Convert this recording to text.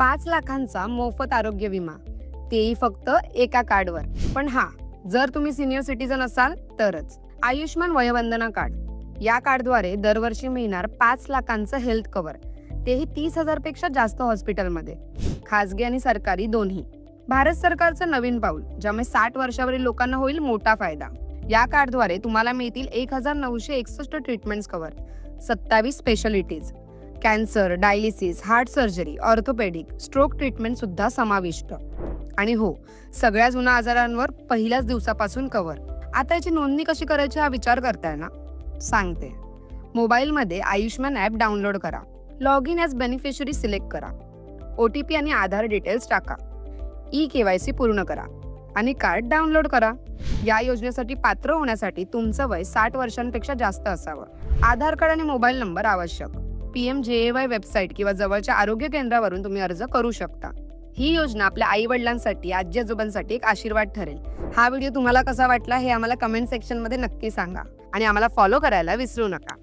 5 लाखांचा मोफत आरोग्य विमा, तेही फक्त एका कार्डवर. पण हा, जर तुम्ही सिनियर सिटीजन असाल तरच. आयुष्मान वयोवंदना कार्ड, या कार्डद्वारे दरवर्षी मिळणार 5 लाखांचं हेल्थ कव्हर, तेही 30,000 पेक्षा जास्त हॉस्पिटलमध्ये, खासगी आणि सरकारी दोन्ही. भारत सरकारचं नवीन पाऊल, ज्यामुळे 60 वर्षावरील लोकांना होईल मोठा फायदा. या कार्डद्वारे तुम्हाला मिळतील 1961 treatments cover, 27 specialities, cancer, dialysis, heart surgery, orthopaedic, stroke treatment सुद्धा समाविष्ट. आणि हो, सगळ्या जुन्या आजारांवर पहिल्याच दिवसापासून कव्हर. आता याची नोंदणी कशी करायची हा विचार करताय ना? सांगते. मोबाईलमध्ये आयुष्मान ॲप डाउनलोड करा, log in as beneficiary select करा, OTP आणि आधार डिटेल्स टाका, KYC पूर्ण करा आणि कार्ड डाउनलोड करा. या योजनेसाठी पात्र होण्यासाठी तुमचं वय 60 वर्षांपेक्षा जास्त असावं. आधार कार्ड आणि मोबाईल नंबर आवश्यक. PMJAY वेबसाईट किंवा जवळच्या आरोग्य केंद्रावरून तुम्ही अर्ज करू शकता. ही योजना आपल्या आई वडिलांसाठी, आजी आजोबांसाठी एक आशीर्वाद ठरेल. हा व्हिडिओ तुम्हाला कसा वाटला हे आम्हाला कमेंट सेक्शनमध्ये नक्की सांगा आणि आम्हाला फॉलो करायला विसरू नका.